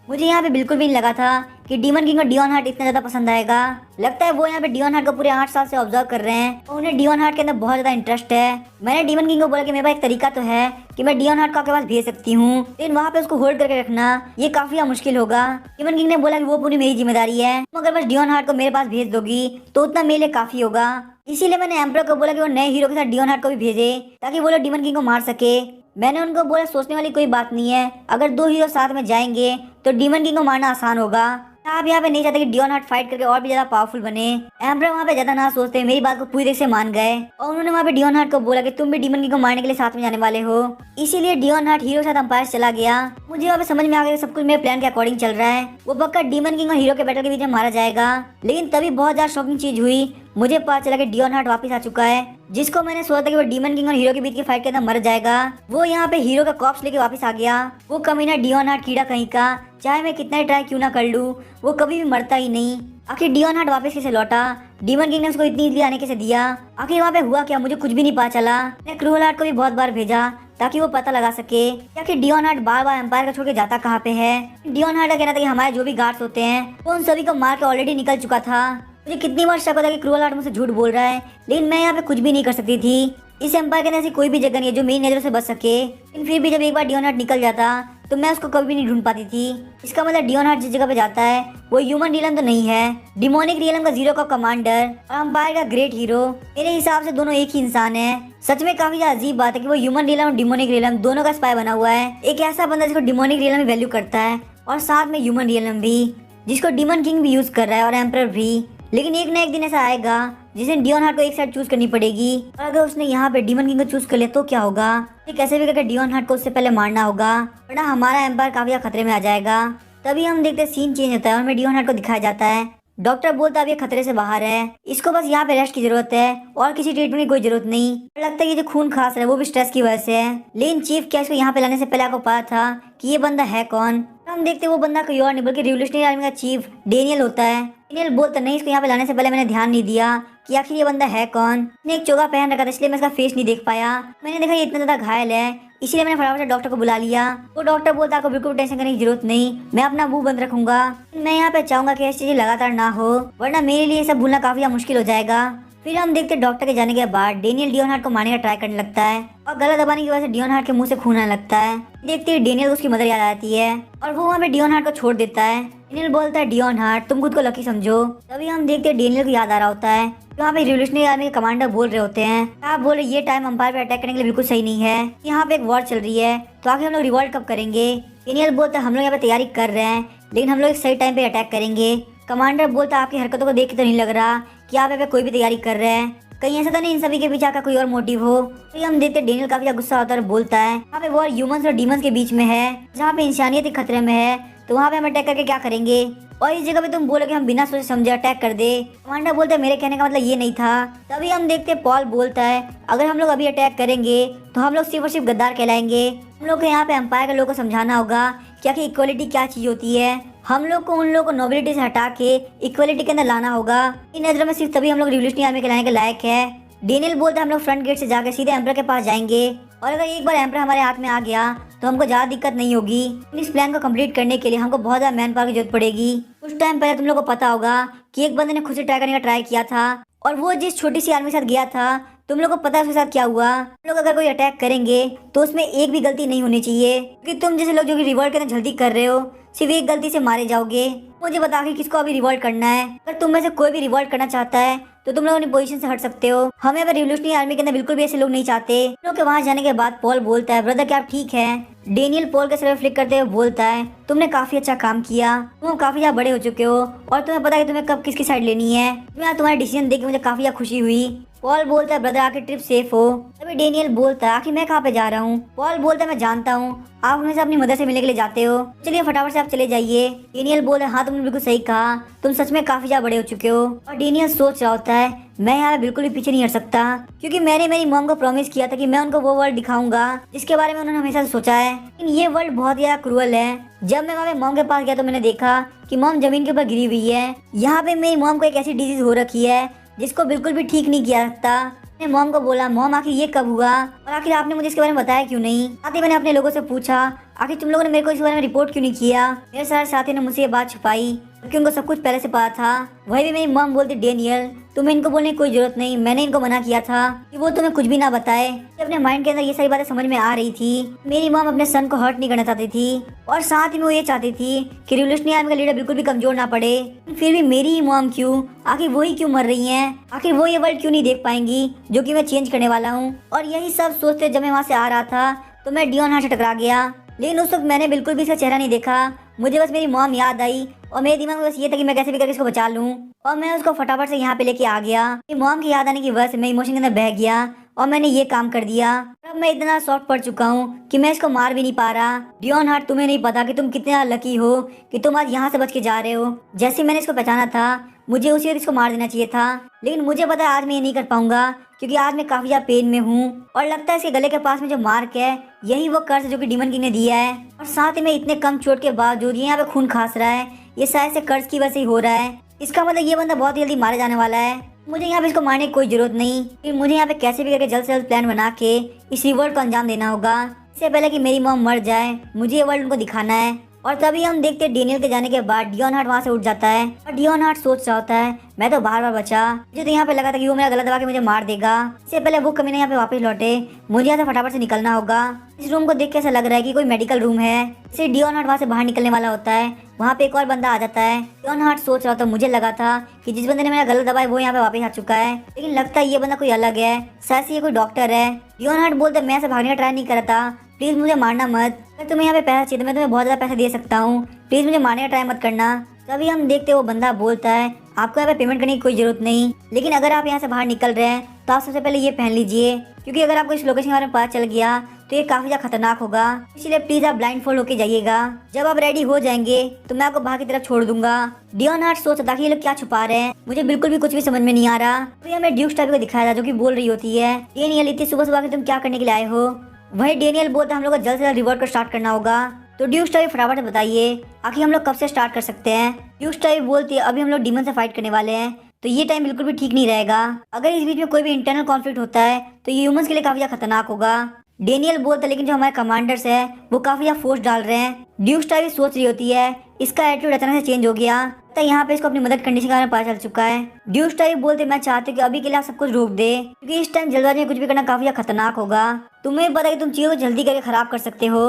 मुझे यहाँ पे बिल्कुल भी नहीं लगा था कि डीमन किंग को डियोन हार्ट इतना ज्यादा पसंद आएगा। लगता है वो यहाँ पे डियोन हार्ट को पूरे 8 साल से ऑब्जर्व कर रहे हैं और उन्हें डियोन हार्ट के अंदर बहुत ज्यादा इंटरेस्ट है। मैंने डीमन किंग को बोला कि मेरे पास एक तरीका तो है कि मैं डियोन हार्ट को आपके पास भेज सकती हूँ, लेकिन वहाँ पे उसको होल्ड करके रखना ये काफी मुश्किल होगा। डीमन किंग ने बोला कि वो पूरी मेरी जिम्मेदारी है, तुम अगर बस डियोन हार्ट को मेरे पास भेज दोगी तो उतना मेरे लिए काफी होगा। इसीलिए मैंने एम्परर को बोला कि वो नए हीरो के साथ डियोन हार्ट को भी भेजे ताकि वो लोग डीमन किंग को मार सके। मैंने उनको बोला सोचने वाली कोई बात नहीं है, अगर 2 हीरो साथ में जाएंगे तो डीमन किंग को मारना आसान होगा। आप यहाँ पे नहीं चाहते कि डियोन हार्ट फाइट करके और भी ज्यादा पावरफुल बने। एम्परर वहाँ पे ज्यादा ना सोचते मेरी बात को पूरी तरह से मान गए और उन्होंने वहाँ पे डियोन हार्ट को बोला कि तुम भी डीमन किंग को मारने के लिए साथ में जाने वाले हो। इसीलिए डियोन हार्ट हीरो के साथ अंपायर चला गया। मुझे वहाँ पे समझ में आ गया सब कुछ मेरे प्लान के अकॉर्डिंग चल रहा है। वो पक्का डीमन किंग और हीरो के बैटल के बीच में मारा जाएगा। लेकिन तभी बहुत ज्यादा शॉकिंग चीज हुई, मुझे पता चला कि डियोन हार्ट वापस आ चुका है। जिसको मैंने सोचा था कि वो डीमन किंग और हीरो के बीच की फाइट के अंदर मर जाएगा, वो यहाँ पे हीरो का कॉप्स लेके वापस आ गया। वो कमीना डियोन हार्ट कीड़ा कहीं का, चाहे मैं कितना ही ट्राई क्यों ना कर लूं, वो कभी भी मरता ही नहीं। आखिर डियोन हार्ट वापस कैसे लौटा, डीमन किंग ने उसको इतनी इजली आने कैसे दिया, आखिर वहाँ पे हुआ क्या, मुझे कुछ भी नहीं पता चला। मैंने क्रूअल हार्ट को भी बहुत बार भेजा ताकि वो पता लगा सके कि आखिर डियोन हार्ट बार बार एम्पायर का छोड़ के जाता कहाँ पे है। डियोन हार्ट का कहना था कि हमारे जो भी गार्ड्स होते हैं वो उन सभी को मार के ऑलरेडी निकल चुका था। मुझे कितनी बार शक होता कि क्रूअल हार्ट मुझसे झूठ बोल रहा है, लेकिन मैं यहाँ पे कुछ भी नहीं कर सकती थी। इस एम्पायर के अंदर ऐसी कोई भी जगह नहीं है जो मेरी नजरों से बच सके। लेकिन फिर भी जब एक बार डियोन हार्ट निकल जाता तो मैं उसको कभी भी नहीं ढूंढ पाती थी। इसका मतलब डियोन हार्ट जिस जगह पे जाता है वो ह्यूमन रियलम तो नहीं है, डिमोनिक रियलम का जीरो का कमांडर और एम्पायर का ग्रेट हीरो। मेरे हिसाब से दोनों एक ही इंसान है। सच में काफी अजीब बात है कि वो ह्यूमन रियलम और डिमोनिक रियलम दोनों का स्पाई बना हुआ है। एक ऐसा बंदा जिसको डिमोनिक रियलम वैल्यू करता है और साथ में ह्यूमन रियलम भी, जिसको डीमन किंग भी यूज कर रहा है और एम्परर भी। लेकिन एक ना एक दिन ऐसा आएगा जिसमें डियोन हार्ट को एक साइड चूज करनी पड़ेगी और अगर उसने यहाँ पे डीमन किंग को चूज कर लिया तो क्या होगा। कैसे भी करके डियोन हार्ट को उससे पहले मारना होगा वरना हमारा एम्पायर काफी खतरे में आ जाएगा। तभी हम देखते सीन चेंज होता है और हमें डियोन हार्ट को दिखाया जाता है। डॉक्टर बोलता है अब ये खतरे से बाहर है, इसको बस यहाँ पे रेस्ट की जरूरत है और किसी ट्रीटमेंट की कोई जरूरत नहीं। लगता है कि जो खून खास रहा है वो भी स्ट्रेस की वजह से है। लेकिन चीफ क्या इसको यहाँ पे लाने से पहले आपको पता था कि ये बंदा है कौन। हम देखते वो बंदा कोई और नहीं बल्कि रिवोल्यूशनरी आर्मी का चीफ डेनियल होता है। डेनियल बोलता नहीं इसको यहाँ पे लाने से पहले मैंने ध्यान नहीं दिया कि आखिर ये बंदा है कौन। मैंने एक चोगा पहन रखा था इसलिए मैं इसका फेस नहीं देख पाया। मैंने देखा ये इतना ज्यादा घायल है इसीलिए मैंने फटाफट से डॉक्टर को बुला लिया। वो डॉक्टर बोलता आपको बिल्कुल टेंशन करने की जरूरत नहीं, मैं अपना मुंह बंद रखूंगा। मैं यहाँ पे चाहूंगा कि ऐसी चीजें लगातार ना हो वरना मेरे लिए सब भूलना काफी मुश्किल हो जाएगा। फिर हम देखते डॉक्टर के जाने के बाद डेनियल डियोन हार्ट को मारने का ट्राई करने लगता है और गला दबाने की वजह से डियोन हार्ट के मुंह से खून आने लगता है। देखते डेनियल उसकी मदर याद आती है और वो वहाँ पे डियोन हार्ट को छोड़ देता है। डेनियल बोलता है डियोन हार्ट तुम खुद को लकी समझो। तभी हम देखते डेनियल को याद आ रहा होता है वहाँ पे रिवोल्यूशनरी आर्मी के कमांडर बोल रहे होते हैं, आप बोले ये टाइम अंपायर पे अटैक करने के लिए बिल्कुल सही नहीं है, यहाँ पे एक वॉर चल रही है तो आगे हम लोग रिवॉल्ट कब करेंगे। डेनियल बोलता है हम लोग यहाँ पे तैयारी कर रहे हैं लेकिन हम लोग एक सही टाइम पे अटैक करेंगे। कमांडर बोलता है आपकी हरकतों को देख के तो नहीं लग रहा कि आप यहाँ पे कोई भी तैयारी कर रहे हैं, कहीं ऐसा तो नहीं इन सभी के पीछे आपका कोई और मोटिव हो। तो हम देखते डेनियल काफी गुस्सा होता है और बोलता है यहाँ पे वॉर ह्यूमंस और डीमंस के बीच में है, जहाँ पे इंसानियत ही खतरे में है तो वहाँ पे हम अटैक करके क्या करेंगे और इस जगह पे तुम बोलोगे हम बिना सोचे समझे अटैक कर दे। कमांडर बोलते मेरे कहने का मतलब ये नहीं था। तभी हम देखते पॉल बोलता है अगर हम लोग अभी अटैक करेंगे तो हम लोग सिर्फ और सिर्फ गद्दार कहलाएंगे। हम लोग को यहाँ पे एम्पायर के लोगों को समझाना होगा क्या कि इक्वलिटी क्या चीज होती है। हम लोग को उन लोगों को नोबिलिटी से हटा के इक्वलिटी के अंदर लाना होगा। इन नजरों में सिर्फ तभी हम लोग रिवोल्यूशनरी आर्मी के लाने के लायक है। डेनियल बोलता है हम लोग फ्रंट गेट से जाकर सीधे एम्परर के पास जाएंगे और अगर एक बार एम्परर हमारे हाथ में आ गया तो हमको ज्यादा दिक्कत नहीं होगी। इस प्लान को कंप्लीट करने के लिए हमको बहुत ज्यादा मैन पावर की जरूरत पड़ेगी। कुछ टाइम पहले तुम लोग को पता होगा कि एक बंदे ने खुद से ट्राई करने का ट्राई किया था और वो जिस छोटी सी आर्मी के साथ गया था तुम लोग को पता है उसके साथ क्या हुआ। तुम लोग अगर कोई अटैक करेंगे तो उसमें एक भी गलती नहीं होनी चाहिए क्योंकि तुम जैसे लोग जो कि रिवॉल्ट करने जल्दी कर रहे हो सिर्फ एक गलती से मारे जाओगे। मुझे बता के किसको अभी रिवॉल्ट करना है। अगर तुम में से कोई भी रिवॉल्ट करना चाहता है तो तुम लोग अपनी पोजीशन से हट सकते हो। हमें अगर रिवोल्यूशनरी आर्मी के अंदर बिल्कुल भी ऐसे लोग नहीं चाहते। लोग के वहाँ जाने के बाद पॉल बोलता है ब्रदर क्या आप ठीक है। डेनियल पॉल के सर फ्लिक करते हुए बोलता है तुमने काफी अच्छा काम किया, तुम काफी ज्यादा बड़े हो चुके हो और तुम्हें पता है कि तुम्हें कब किसकी साइड लेनी है। तुम्हारा डिसीजन देख के मुझे काफी ज्यादा खुशी हुई। पॉल बोलता है ब्रदर आखिर ट्रिप सेफ हो। तभी डेनियल बोलता है आखिर मैं कहाँ पे जा रहा हूँ। पॉल बोलता है मैं जानता हूँ आप हमेशा अपनी मदर से मिलने के लिए जाते हो, चलिए फटाफट से आप चले जाइए। डेनियल बोलता है हाँ तुमने बिल्कुल सही कहा, तुम सच में काफी ज्यादा बड़े हो चुके हो। और डेनियल सोच रहा होता है मैं यहाँ बिल्कुल भी पीछे नहीं हट सकता क्योंकि मैंने मेरी मॉम को प्रॉमिस किया था कि मैं उनको वो वर्ल्ड दिखाऊंगा जिसके बारे में उन्होंने हमेशा से सोचा है। लेकिन ये वर्ल्ड बहुत ज्यादा क्रूअल है। जब मैं वहाँ पे मॉम के पास गया तो मैंने देखा कि मॉम जमीन के ऊपर गिरी हुई है। यहाँ पे मेरी मॉम को एक ऐसी डिजीज हो रखी है जिसको बिल्कुल भी ठीक नहीं किया सकता। मैंने मॉम को बोला मॉम आखिर ये कब हुआ और आखिर आपने मुझे इसके बारे में बताया क्यों नहीं। साथ ही मैंने अपने लोगों से पूछा आखिर तुम लोगों ने मेरे को इस बारे में रिपोर्ट क्यों नहीं किया? मेरे सारे साथी ने मुझसे ये बात छुपाई क्योंकि उनको सब कुछ पहले से पता था। वही भी मेरी मॉम बोलती डेनियल तुम्हें इनको बोलने की कोई जरूरत नहीं, मैंने इनको मना किया था कि वो तुम्हें कुछ भी ना बताए। अपने माइंड के अंदर ये सारी बातें समझ में आ रही थी। मेरी मॉम अपने सन को हर्ट नहीं करना चाहती थी और साथ ही में वो ये चाहती थी कि रिवोल्यूशनरी आर्मी का लीडर बिल्कुल भी कमजोर ना पड़े। फिर भी मेरी ही मॉम क्यों, आखिर वही क्यों मर रही हैं? आखिर वो ये वर्ल्ड क्यों नहीं देख पाएंगी जो कि मैं चेंज करने वाला हूँ? और यही सब सोचते जब मैं वहाँ से आ रहा था तो मैं डियोन हार्ट से टकरा गया, लेकिन उस वक्त मैंने बिल्कुल भी इसका चेहरा नहीं देखा। मुझे बस मेरी मॉम याद आई और मेरे दिमाग में बस ये था कि मैं कैसे भी करके इसको बचा लूं और मैं उसको फटाफट से यहाँ पे लेके आ गया। मेरी मॉम की याद आने की वजह से मैं इमोशन के अंदर बह गया और मैंने ये काम कर दिया। अब मैं इतना सॉफ्ट पड़ चुका हूँ कि मैं इसको मार भी नहीं पा रहा। डियोन हार्ट तुम्हें नहीं पता कि तुम कितना लकी हो कि तुम आज यहाँ से बच के जा रहे हो। जैसे मैंने इसको पहचाना था मुझे उसी वक्त इसको मार देना चाहिए था, लेकिन मुझे पता है आज मैं ये नहीं कर पाऊंगा क्योंकि आज मैं काफी ज्यादा पेन में हूँ और लगता है इसके गले के पास में जो मार्क है यही वो कर्ज जो कि डीमन किंग ने दिया है। और साथ ही में इतने कम चोट के बावजूद ये यहाँ पे खून खास रहा है, ये शायद से कर्ज की वजह से ही हो रहा है। इसका मतलब ये बंदा बहुत ही जल्दी मारा जाने वाला है। मुझे यहाँ पे इसको मारने की कोई जरूरत नहीं, फिर मुझे यहाँ पे कैसे भी करके जल्द से जल्द प्लान बना के इस रिवॉल्ट को अंजाम देना होगा। इससे पहले कि मेरी मॉम मर जाए मुझे ये वर्ल्ड उनको दिखाना है। और तभी हम देखते हैं डेनियल के जाने के बाद डियोन हार्ट वहाँ से उठ जाता है और डियोन हार्ट सोच रहा होता है मैं तो बार बार बचा, मुझे तो यहाँ पे लगा था कि वो मेरा गला दबा के मुझे मार देगा। इससे पहले वो कमीना यहाँ पे वापस लौटे मुझे यहाँ से फटाफट से निकलना होगा। इस रूम को देख के ऐसा लग रहा है कि कोई मेडिकल रूम है। इसे डियोन हार्ट वहाँ से बाहर निकलने वाला होता है, वहाँ पे एक और बंदा आ जाता है। डियोन हार्ट सोच रहा था मुझे लगा था कि जिस बंदे ने मेरा गला दबाया वो यहाँ पे वापस आ चुका है, लेकिन लगता है ये बंदा कोई अलग है, शायद से ये कोई डॉक्टर है। डियोन हार्ट बोलता है मैं ऐसे भागने का ट्राई नहीं कर रहा था, प्लीज मुझे मारना मत, अगर तुम्हें यहाँ पे पैसा चाहिए तो मैं तुम्हें बहुत ज्यादा पैसा दे सकता हूँ, प्लीज मुझे मारने का ट्राई मत करना। तभी हम देखते वो बंदा बोलता है आपको यहाँ पे पेमेंट करने की कोई जरूरत नहीं, लेकिन अगर आप यहाँ से बाहर निकल रहे हैं तो आप सबसे पहले ये पहन लीजिए क्योंकि अगर आपको इस लोकेशन के बारे में पता चल गया तो ये काफी ज्यादा खतरनाक होगा, इसलिए प्लीज आप ब्लाइंड फोल्ड होके जाइएगा। जब आप रेडी हो जाएंगे तो मैं आपको बाहर की तरफ छोड़ दूंगा। डियोन हार्ट सोच रहा था कि ये लोग क्या छुपा रहे हैं, मुझे बिल्कुल भी कुछ भी समझ में नहीं आ रहा। तो हमें ड्यूक स्टाइल को दिखाया था जो कि बोल रही होती है डेनियल इतनी सुबह सुबह के तुम क्या करने के लिए आए हो? वही डेनियल बोलता हम लोग को जल्द से जल्द रिवॉर्ड को स्टार्ट करना होगा। तो ड्यूक स्टाइल फटाफट बताइए आखिर हम लोग कब से स्टार्ट कर सकते हैं? ड्यूक स्टाइल बोलती है अभी हम लोग डीमन से फाइट करने वाले हैं तो ये टाइम बिल्कुल भी ठीक नहीं रहेगा। अगर इस बीच में कोई भी इंटरनल कॉन्फ्लिक्ट होता है तो ये ह्यूमंस के लिए काफी ज्यादा खतरनाक होगा। डेनियल बोलता है लेकिन जो हमारे कमांडर्स है वो काफी ज्यादा फोर्स डाल रहे हैं। ड्यूक स्टाइल भी सोच रही होती है इसका एटीट्यूड अचानक से चेंज हो गया, तो यहाँ पे इसको अपनी मदद करने के बारे में पता चल चुका है। ड्यूक स्टाइल बोलते मैं चाहती हूँ कि अभी के लिए आप सब कुछ रोक दे क्योंकि इस टाइम जल्दबाजी में कुछ भी करना काफी ज्यादा खतरनाक होगा। तुम्हें पता है कि तुम चीजों को जल्दी करके खराब कर सकते हो,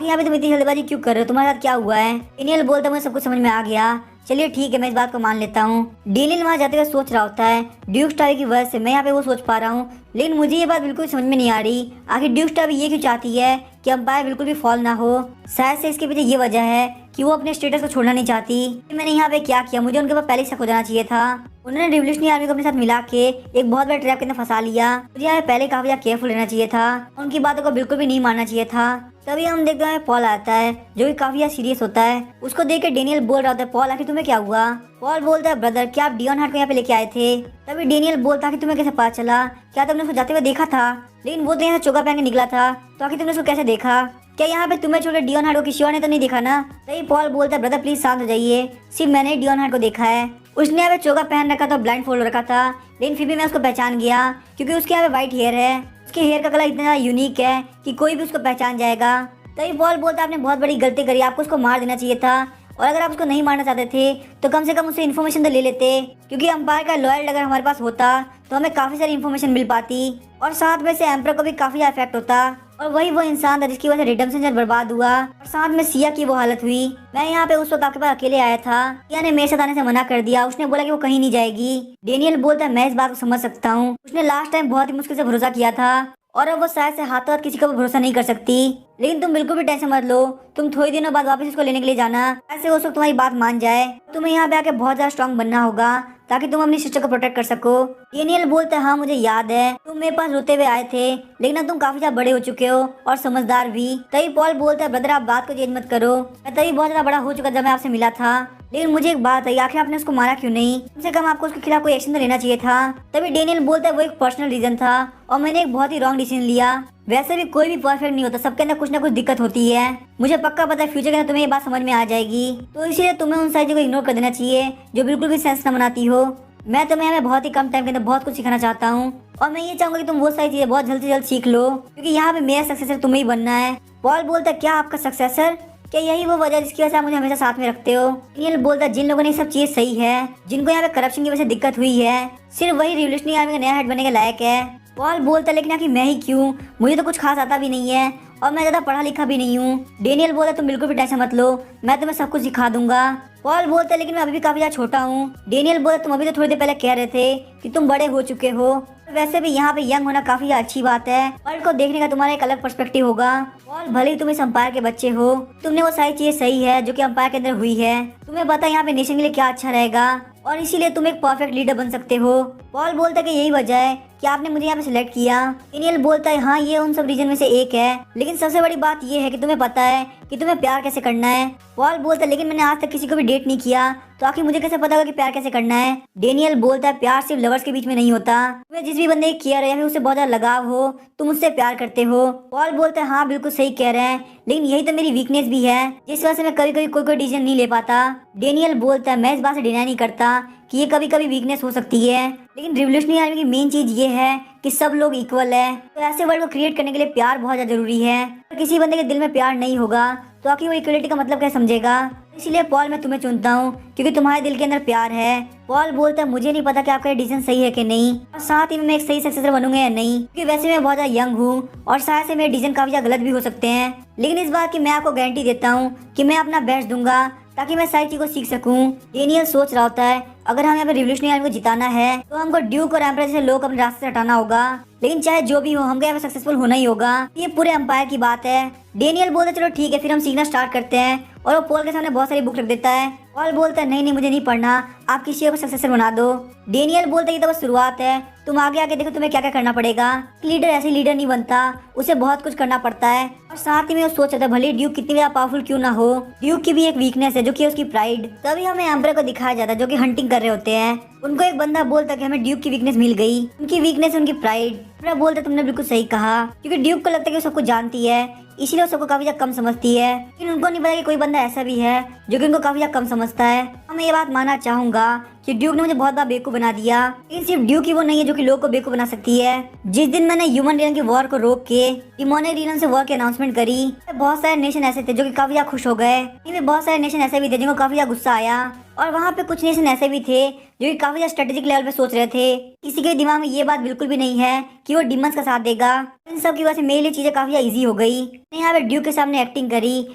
यहाँ पे तुम इतनी जल्दबाजी क्यों कर रहे हो, तुम्हारे साथ क्या हुआ है? डेनियल बोलता मुझे सब कुछ समझ में आ गया, चलिए ठीक है मैं इस बात को मान लेता हूँ। डेनियल वहाँ जाते हुए सोच रहा होता है ड्यूक स्टाइल की वजह से मैं यहाँ पे वो सोच पा रहा हूँ, लेकिन मुझे ये बात बिल्कुल समझ में नहीं आ रही आखिर ड्यूक स्टाइल ये क्यों चाहती है कि अंपायर बिल्कुल भी फॉल ना हो। शायद से इसके पीछे ये वजह है कि वो अपने स्टेटस को छोड़ना नहीं चाहती। मैंने यहाँ पे क्या किया, मुझे उनके पास पहले शक हो जाना चाहिए था। उन्होंने रिवोल्यूशनरी आर्मी को अपने साथ मिला के एक बहुत बड़े ट्रैप के अंदर फंसा लिया। मुझे यहाँ पे पहले काफी ज्यादा केयरफुल रहना चाहिए था, उनकी बातों को बिल्कुल भी नहीं मानना चाहिए था। तभी हम देखते हैं पॉल आता है जो कि काफी ज्यादा सीरियस होता है। उसको देख के डेनियल बोल रहा होता है पॉल आखिर तुम्हें क्या हुआ? पॉल बोलता है ब्रदर क्या आप डियोन हार्ट को यहाँ पे लेके आए थे? तभी डेनियल बोलता है कि तुम्हें कैसे पता चला, क्या तुमने उसको जाते हुए देखा था? लेकिन वो तो यहाँ से चोगा पहन के निकला था, तो आखिर तुमने उसको कैसे देखा? क्या यहाँ पे तुम्हें छोटे डियोन हार्ट को किसी और ने तो नहीं देखा ना? तभी पॉल बोलता है ब्रदर प्लीज शांत हो जाइए, सिर्फ मैंने ही डियोन हार्ट को देखा है। उसने यहाँ पे चोगा पहन रखा था, ब्लाइंड फोल्ड रखा था, लेकिन फिर भी मैं उसको पहचान गया क्योंकि उसके यहाँ पे व्हाइट हेयर है। उसके हेयर का कलर इतना ज्यादा यूनिक है कि कोई भी उसको पहचान जाएगा। तभी पॉल बोलता है आपने बहुत बड़ी गलती करी, आपको उसको मार देना चाहिए था, और अगर आप उसको नहीं मारना चाहते थे तो कम से कम उससे इन्फॉर्मेशन तो ले लेते, क्योंकि अंपायर का लॉयल अगर हमारे पास होता तो हमें काफी सारी इन्फॉर्मेशन मिल पाती और साथ में से एम्पर को भी काफी ज्यादा इफेक्ट होता। और वही वो इंसान था जिसकी वजह से रिडम्पशन बर्बाद हुआ और साथ में सिया की वो हालत हुई। मैं यहाँ पे उस वक्त आपके पास अकेले आया था, सिया ने मेरे साथ आने से मना कर दिया, उसने बोला कि वो कहीं नहीं जाएगी। डेनियल बोलता है मैं इस बात को समझ सकता हूँ, उसने लास्ट टाइम बहुत ही मुश्किल से भरोसा किया था और अब वो शायद से हाथों हाथ किसी का भी भरोसा नहीं कर सकती। लेकिन तुम बिल्कुल भी टेंशन मत लो, तुम थोड़ी दिनों बाद वापस इसको लेने के लिए जाना, ऐसे उस वक्त तुम्हारी बात मान जाए। तुम्हें यहाँ पे आके बहुत ज्यादा स्ट्रॉन्ग बनना होगा ताकि तुम अपनी सिस्टर को प्रोटेक्ट कर सको। डेनियल बोलता है हाँ मुझे याद है तुम मेरे पास रोते हुए आए थे, लेकिन अब तुम काफी ज्यादा बड़े हो चुके हो और समझदार भी। तभी पॉल बोलता है ब्रदर आप बात को चेंज मत करो, मैं तभी बहुत ज्यादा बड़ा हो चुका जब मैं आपसे मिला था, लेकिन मुझे एक बात है आखिर आपने उसको मारा क्यों नहीं? कम से कम आपको उसके खिलाफ कोई एक्शन तो लेना चाहिए था। तभी डेनियल बोलता है वो एक पर्सनल रीजन था और मैंने एक बहुत ही रॉन्ग डिसीजन लिया। वैसे भी कोई भी परफेक्ट नहीं होता, सबके अंदर कुछ ना कुछ दिक्कत होती है। मुझे पक्का पता है फ्यूचर के अंदर तुम्हें ये बात समझ में आ जाएगी, तो इसलिए तुम्हें उन सारी चीजों को इग्नोर कर देना चाहिए जो बिल्कुल भी सेंस न बनाती हो। मैं तुम्हें यहाँ पे बहुत ही कम टाइम के अंदर बहुत कुछ सिखाना चाहता हूँ और मैं ये चाहूंगा कि तुम वो सारी चीजें बहुत जल्द से जल्द सीख लो, क्योंकि यहाँ पे मेरा सक्सेसर तुम्हें ही बनना है। पॉल बोलता क्या आपका सक्सेसर? क्या यही वो वजह जिसकी वजह से आप मुझे हमेशा साथ में रखते हो? डेनियल बोलता जिन लोगों ने सब चीज सही है, जिनको यहाँ पे करप्शन की वजह से दिक्कत हुई है, सिर्फ वही रिवोल्यूशनरी आर्मी का नया हेड बनने के लायक है। पॉल बोलता लेकिन आखिर मैं ही क्यों? मुझे तो कुछ खास आता भी नहीं है और मैं ज्यादा पढ़ा लिखा भी नहीं हूँ। डेनियल बोलता तुम बिल्कुल भी टेंशन मत लो, मैं तुम्हें सब कुछ सिखा दूंगा। पॉल बोलता लेकिन मैं अभी भी काफी ज्यादा छोटा हूँ। डेनियल बोलता तुम अभी तो थोड़ी देर पहले कह रहे थे कि तुम बड़े हो चुके हो। वैसे भी यहाँ पे यंग होना काफी अच्छी बात है, वर्ल्ड को देखने का तुम्हारा एक अलग पर्सपेक्टिव होगा। पॉल भले ही तुम इस अंपायर के बच्चे हो, तुमने वो सारी चीजें सही है जो कि अंपायर के अंदर हुई है। तुम्हें पता है यहाँ पे नेशन के लिए क्या अच्छा रहेगा और इसीलिए तुम एक परफेक्ट लीडर बन सकते हो। पॉल बोलता है कि यही वजह है कि आपने मुझे यहाँ पे सिलेक्ट किया। डेनियल बोलता है हाँ ये उन सब रीजन में से एक है, लेकिन सबसे बड़ी बात ये है कि तुम्हें पता है कि तुम्हें प्यार कैसे करना है। पॉल बोलता है लेकिन मैंने आज तक किसी को भी डेट नहीं किया, तो आखिर मुझे कैसे पता होगा कि प्यार कैसे करना है? डेनियल बोलता है प्यार सिर्फ लवर्स के बीच में नहीं होता, तुम्हें जिस भी बंदे की केयर है या फिर उससे बहुत ज्यादा लगाव हो, तुम उससे प्यार करते हो। पॉल बोलता है हाँ बिल्कुल सही कह रहे हैं, लेकिन यही तो मेरी वीकनेस भी है, जिस वजह से मैं कभी कभी कोई डिसीजन नहीं ले पाता। डेनियल बोलता है मैं इस बात से डिनाई नहीं करता कि ये कभी कभी वीकनेस हो सकती है, लेकिन रिवोल्यूशनरी आर्मी की मेन चीज ये है कि सब लोग इक्वल है। तो ऐसे वर्ल्ड को क्रिएट करने के लिए प्यार बहुत ज्यादा जरूरी है। अगर किसी बंदे के दिल में प्यार नहीं होगा तो आखिर वो इक्वलिटी का मतलब क्या समझेगा? इसीलिए पॉल मैं तुम्हें चुनता हूँ क्योंकि तुम्हारे दिल के अंदर प्यार है। पॉल बोलता है मुझे नहीं पता कि आपका डिसीजन सही है कि नहीं, और साथ ही मैं एक सही सक्सेसर बनूंगा या नहीं, क्योंकि वैसे मैं बहुत ज्यादा यंग हूँ और शायद से मेरे डिसीजन काफी ज्यादा गलत भी हो सकते हैं, लेकिन इस बात की मैं आपको गारंटी देता हूँ कि मैं अपना बेस्ट दूंगा ताकि मैं सारी चीज को सीख सकूं। डेनियल सोच रहा होता है अगर हम यहाँ पे रिवोल्यूशनरी आर्मी को जिताना है तो हमको ड्यूक और एम्परर जैसे लोग अपने रास्ते से हटाना होगा, लेकिन चाहे जो भी हो हमको यहाँ पे सक्सेसफुल होना ही होगा। ये पूरे एम्पायर की बात है। डेनियल बोलता है चलो ठीक है फिर हम सीखना स्टार्ट करते हैं, और वो पॉल के सामने बहुत सारी बुक रख देता है। पॉल बोलता है नहीं नहीं मुझे नहीं पढ़ना, आप किसी को सक्सेसर बना दो। डेनियल बोलता है ये तो बस शुरुआत है, तुम आगे आके देखो तुम्हें क्या क्या करना पड़ेगा। लीडर ऐसे लीडर नहीं बनता, उसे बहुत कुछ करना पड़ता है। और साथ ही में वो सोच रहा था भले ड्यूक कितनी ज्यादा पावरफुल क्यों ना हो, ड्यूक की भी एक वीकनेस है जो कि उसकी प्राइड। तभी हमें एम्परर को दिखाया जाता है जो कि हंटिंग कर रहे होते हैं। उनको एक बंदा बोलता है कि हमें ड्यूक की वीकनेस मिल गई, उनकी वीकनेस है उनकी प्राइड। एम्परर बोलता है तुमने बिल्कुल सही कहा, क्योंकि ड्यूक को लगता है कि वो सब कुछ जानती है इसीलिए वो सबको काफी ज्यादा कम समझती है, लेकिन उनको नहीं पता कि कोई बंदा ऐसा भी है जो कि उनको काफी ज्यादा कम समझता है। मैं ये बात मानना चाहूंगा कि ड्यूक ने मुझे बहुत बड़ा बेवकूफ बना दिया, लेकिन सिर्फ ड्यूक ही वो नहीं है जो कि लोग को बेवकूफ बना सकती है। जिस दिन मैंने ह्यूमन रीजन की वॉर को रोक के डिमोनिक रीजन से वॉर की अनाउंसमेंट करी, बहुत सारे नेशन ऐसे थे जो कि काफी ज्यादा खुश हो गए, इनमें बहुत सारे नेशन ऐसे भी थे जिनको काफी ज्यादा गुस्सा आया, और वहाँ पे कुछ नेशन ऐसे भी थे जो कि काफी ज्यादा स्ट्रेटेजिक लेवल पे सोच रहे थे। किसी के दिमाग में ये बात बिल्कुल भी नहीं है कि वो डिमंस का साथ देगा। इन सब की वजह से मेरे लिए चीजें काफी ज्यादा इजी हो गई। मैंने यहाँ पे ड्यूक के सामने एक्टिंग करी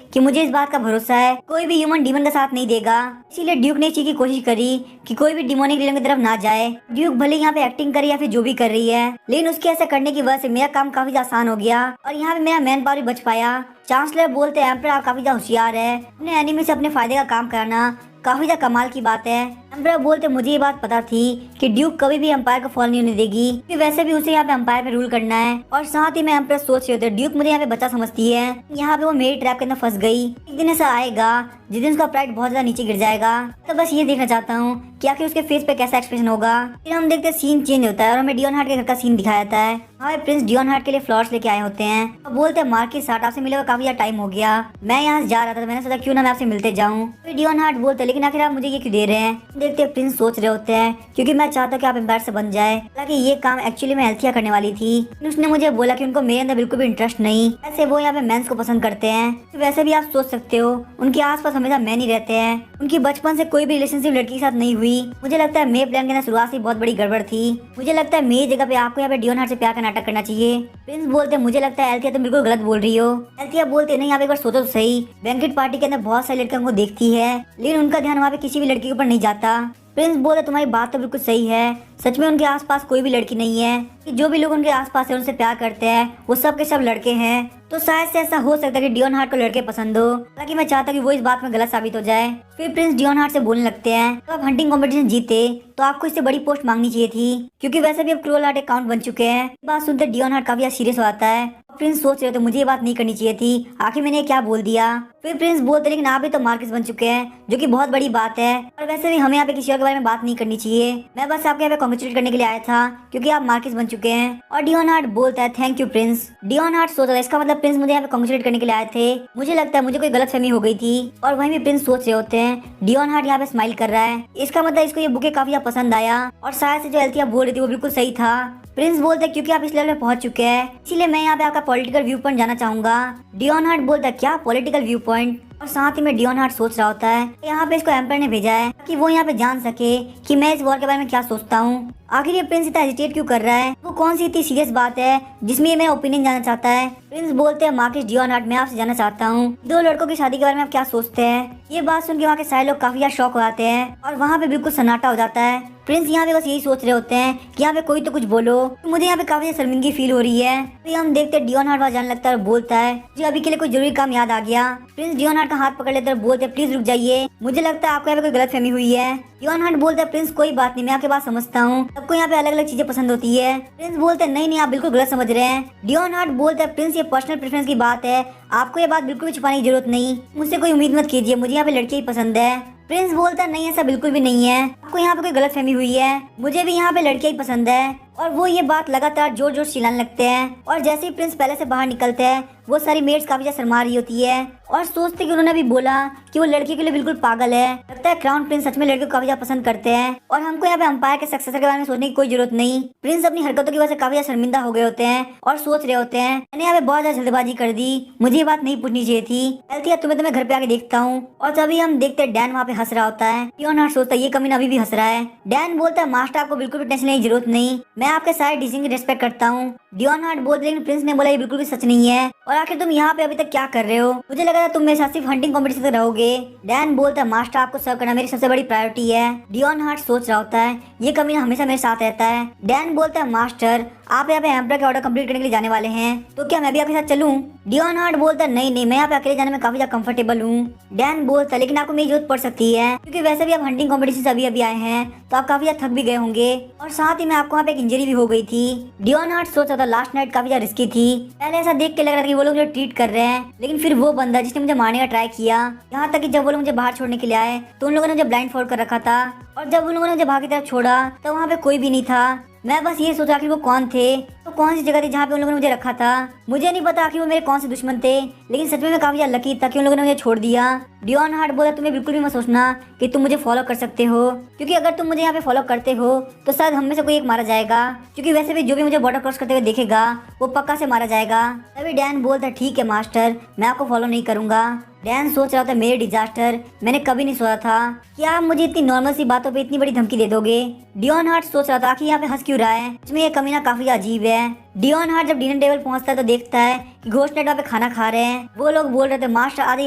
कि मुझे इस बात का भरोसा है कोई भी ह्यूमन डिमन का साथ नहीं देगा, इसीलिए ड्यूक ने इस चीज की कोशिश करी कि कोई भी डिमोनिक रीजन की तरफ ना जाए। ड्यूक भले यहाँ पे एक्टिंग करे या फिर जो भी कर रही है, लेकिन उसके ऐसा करने की वजह से मेरा काम काफी ज्यादा आसान हो गया और यहाँ पे मेरा मैन पावर भी बच पाया। चांसलर बोलते हैं एम्परर आप काफी ज्यादा होशियार है, अपने एनिमी से अपने फायदे का काम करना काफी ज्यादा कमाल की बात है। एम्परर बोलते मुझे ये बात पता थी कि ड्यूक कभी भी एम्पायर को फॉल नहीं होने देगी, क्योंकि वैसे भी उसे यहाँ पे एम्पायर पे रूल करना है। और साथ ही मैं एम्परर सोच रहे होते ड्यूक मुझे यहाँ पे बच्चा समझती है, यहाँ पे वो मेरी ट्रैप के अंदर फंस गई। एक दिन ऐसा आएगा जिस दिन उसका प्राइड बहुत ज्यादा नीचे गिर जाएगा। तो बस ये देखना चाहता हूँ कि आखिर उसके फेस पे कैसा एक्सप्रेशन होगा। फिर हम देखते सीन चेंज होता है और हमें डियोन हार्ट के घर का सीन दिखाया जाता है। हमारे प्रिंस डियोन हार्ट के लिए फ्लावर्स लेके आए होते हैं और बोलते हैं मार्किस हार्ट आपसे मिले हुए काफी ज्यादा टाइम हो गया, मैं यहाँ से जा रहा था तो मैंने सोचा क्यों ना मैं आपसे मिलते जाऊँ। फिर डियोन हार्ट बोलते लेकिन आखिर आप मुझे ये क्यों दे रहे हैं। देखते प्रिंस सोच रहे होते हैं क्योंकि मैं चाहता हूँ कि आप एम्पायर से बन जाए, हालांकि ये काम एक्चुअली मैं एल्थिया करने वाली थी। उसने मुझे बोला कि उनको मेरे अंदर बिल्कुल भी इंटरेस्ट नहीं, ऐसे वो यहाँ पे मेंस को पसंद करते हैं। वैसे भी आप सोच सकते हो उनके आसपास हमेशा मैन ही रहते हैं, उनकी बचपन से कोई भी रिलेशनशिप लड़की के साथ नहीं हुई। मुझे लगता है मेरे प्लान के अंदर शुरुआत से बहुत बड़ी गड़बड़ थी। मुझे लगता है मेरी जगह पे आपको यहाँ पे डियोन हार्ट से प्यार का नाटक करना चाहिए। प्रिंस बोलते मुझे लगता है एल्थिया तुम बिल्कुल गलत बोल रही हो। एल्थिया बोलते नहीं आप एक बार सोचो तो सही, बैंकेट पार्टी के अंदर बहुत सारी लड़कियां उनको देखती है लेकिन उनका ध्यान वहाँ पे किसी भी लड़की के ऊपर नहीं जाता। प्रिंस बोले तुम्हारी बात तो बिल्कुल सही है, सच में उनके आसपास कोई भी लड़की नहीं है, कि जो भी लोग उनके आसपास है उनसे प्यार करते हैं वो सब के सब लड़के हैं। तो शायद से ऐसा हो सकता है कि डियोन हार्ट को लड़के पसंद हो, ताकि मैं चाहता कि वो इस बात में गलत साबित हो जाए। फिर प्रिंस डियोन हार्ट से बोलने लगते हैं तो आप हंटिंग कंपटीशन जीते तो आपको इससे बड़ी पोस्ट मांगनी चाहिए थी, क्योंकि वैसे भी अब क्रूअल हार्ट अकाउंट बन चुके हैं। बात सुनते डियोन हार्ट काफी सीरियस हो आता है। प्रिंस सोच रहे थे मुझे ये बात नहीं करनी चाहिए थी, आखिर मैंने क्या बोल दिया। फिर प्रिंस बोलते लेकिन आप भी तो मार्किस बन चुके हैं, जो कि बहुत बड़ी बात है, और वैसे भी हमें यहाँ पे किसी और के बारे में बात नहीं करनी चाहिए। मैं बस आपके यहाँ पे कॉन्ग्रेचुलेट करने के लिए आया था क्योंकि आप मार्किस बन चुके हैं। और डियोनहार्ट बोलता है थैंक यू प्रिंस। डियोनहार्ट सोचता है इसका मतलब प्रिंस मुझे यहाँ पे कॉन्ग्रेचुलेट करने के लिए आए थे, मुझे लगता है मुझे कोई गलतफहमी हो गई थी। और वहीं भी प्रिंस सोच रहे होते हैं डियोनहार्ट यहाँ पे स्माइल कर रहा है, इसका मतलब इसको ये बुके काफी ज्यादा पसंद आया, और शायद से जो एल्थिया बोल रही थी वो बिल्कुल सही था। प्रिंस बोलते हैं क्योंकि आप इस लेवल में पहुंच चुके हैं इसीलिए मैं यहाँ पे आपका पॉलिटिकल व्यू पॉइंट जानना चाहूंगा। डियोनहार्ट बोलता है क्या पॉलिटिकल व्यू पॉइंट, और साथ ही में डियोनहार्ट सोच रहा होता है यहाँ पे इसको एम्पर ने भेजा है कि वो यहाँ पे जान सके कि मैं इस वॉर के बारे में क्या सोचता हूँ। आखिर ये प्रिंस इतना हेजिटेट क्यों कर रहा है, वो कौन सी इतनी सीरियस बात है जिसमें ये मेरा ओपिनियन जानना चाहता है। प्रिंस बोलते हैं मार्किस डियोनहार्ट मैं आपसे जानना चाहता हूँ दो लड़कों की शादी के बारे में आप क्या सोचते हैं। ये बात सुन के वहाँ के सारे लोग काफी ज्यादा शॉक हो जाते हैं और वहाँ पे बिल्कुल सन्नाटा हो जाता है। प्रिंस यहाँ पे बस यही सोच रहे होते हैं कि यहाँ पे कोई तो कुछ बोलो, मुझे यहाँ पे काफी शर्मिंदगी फील हो रही है। फिर हम देखते हैं डियोनहार्ट वहाँ जाने लगता है और बोलता है जी अभी के लिए कोई जरूरी काम याद आ गया। प्रिंस डियोनहार्ट का हाथ पकड़ लेते हैं और बोलते हैं प्लीज रुक जाइए, मुझे लगता है आपको यहाँ पे कोई गलतफहमी हुई है। डियोनहार्ट बोलता है प्रिंस कोई बात नहीं, मैं आपके बात समझता हूँ, सबको यहाँ पे अलग अलग चीजें पसंद होती है। प्रिंस बोलते हैं नहीं आप बिल्कुल गलत समझ रहे हैं। डियोनहार्ट बोलता है प्रिंस ये पर्सनल प्रेफरेंस की बात है, आपको ये बात बिल्कुल भी छुपाने की जरूरत नहीं, मुझसे कोई उम्मीद मत कीजिए, मुझे यहाँ पे लड़की ही पसंद है। प्रिंस बोलता है नहीं ऐसा बिल्कुल भी नहीं है, आपको यहाँ पे कोई गलतफहमी हुई है, मुझे भी यहाँ पे लड़कियां ही पसंद है। और वो ये बात लगातार जोर जोर चिल्लाने लगते हैं और जैसे ही प्रिंस पहले से बाहर निकलते हैं वो सारी मेड्स काफी ज्यादा शर्मा रही होती है और सोचते कि उन्होंने भी बोला कि वो लड़की के लिए बिल्कुल पागल है। लगता है क्राउन प्रिंस सच में लड़कियों को काफी ज्यादा पसंद करते हैं और हमको यहाँ पे अंपायर के सक्सेसर के बारे में सोचने की कोई जरूरत नहीं। प्रिंस अपनी हरकतों की वजह से काफी ज्यादा शर्मिंदा हो गए होते हैं और सोच रहे होते हैं मैंने यहाँ पे बहुत ज्यादा जल्दबाजी कर दी, मुझे ये बात नहीं पूछनी चाहिए थी। एल्थिया तुम्हें घर पे आके देखता हूँ। और तभी हम देखते हैं डैन वहाँ पे हंस रहा होता है। डियोनहार्ट सोचता है ये कमीना अभी भी हंस रहा है। डैन बोलता है मास्टर आपको बिल्कुल भी टेंशन लेने की जरूरत नहीं, मैं आपके सारे डिसीजन की रिस्पेक्ट करता हूँ। डियोनहार्ट बोलते लेकिन प्रिंस ने बोला ये बिल्कुल भी सच नहीं है और आखिर तुम यहाँ पे अभी तक क्या कर रहे हो, मुझे लगा था तुम मेरे साथ सिर्फ हंटिंग कॉम्पिटिशन में रहोगे। डैन बोलता है मास्टर आपको सर्व करना मेरी सबसे बड़ी प्रायोरिटी है। डियोनहार्ट सोच रहा होता है ये कमीना हमेशा मेरे साथ रहता है। डैन बोलता है मास्टर आप यहाँ पे एम्परर के ऑर्डर कंप्लीट करने के लिए जाने वाले हैं तो क्या मैं भी आपके साथ चलूं? डियोनहार्ट बोलता है नहीं मैं यहाँ पे अकेले जाने में काफी ज्यादा कंफर्टेबल हूँ। डैन बोलता है लेकिन आपको मेरी जरूरत पड़ सकती है क्योंकि वैसे भी आप हंटिंग कॉम्पिटिशन से अभी आए हैं तो आप काफी ज्यादा थक भी गए होंगे और साथ ही में आपको वहाँ पे एक इंजरी भी हो गई थी। डियोनहार्ट सोच रहा था लास्ट नाइट काफी ज्यादा रिस्की थी, पहले ऐसा देख के लग रहा था कि वो लोग मुझे ट्रीट कर रहे हैं लेकिन फिर वो बंदा जिसने मुझे मारने का ट्राई किया, यहाँ तक कि जब वो लोग मुझे बाहर छोड़ने के लिए आए तो उन लोगों ने मुझे ब्लाइंड फोल्ड कर रखा था और जब उन लोगों ने मुझे बाहर की तरफ छोड़ा तो वहाँ पे कोई भी नहीं था। मैं बस ये सोचा कि वो कौन थे, तो कौन सी जगह थी जहाँ पे उन लोगों ने मुझे रखा था, मुझे नहीं पता कि वो मेरे कौन से दुश्मन थे, लेकिन सच में मैं काफी ज्यादा लकी था कि उन लोगों ने मुझे छोड़ दिया। डियोनहार्ट बोला तुम्हें बिल्कुल भी मत सोचना कि तुम मुझे फॉलो कर सकते हो क्योंकि अगर तुम मुझे यहाँ पे फॉलो करते हो तो शायद हम में से कोई एक मारा जाएगा क्योंकि वैसे भी जो भी मुझे बॉर्डर क्रॉस करते हुए देखेगा वो पक्का से मारा जाएगा। तभी डैन बोलता ठीक है मास्टर मैं आपको फॉलो नहीं करूंगा। डैन सोच रहा था मेरे डिजास्टर, मैंने कभी नहीं सोचा था कि आप मुझे इतनी नॉर्मल सी बातों पे इतनी बड़ी धमकी दे दोगे। डियोनहार्ट सोच रहा था कि यहाँ पे हंस क्यों रहा है, इसमें ये कमीना काफी अजीब है। डियोनहार्ट जब डिनर टेबल पहुंचता है तो देखता है कि घोस्ट नाइट वहाँ पे खाना खा रहे हैं। वो लोग बोल रहे थे मास्टर आधे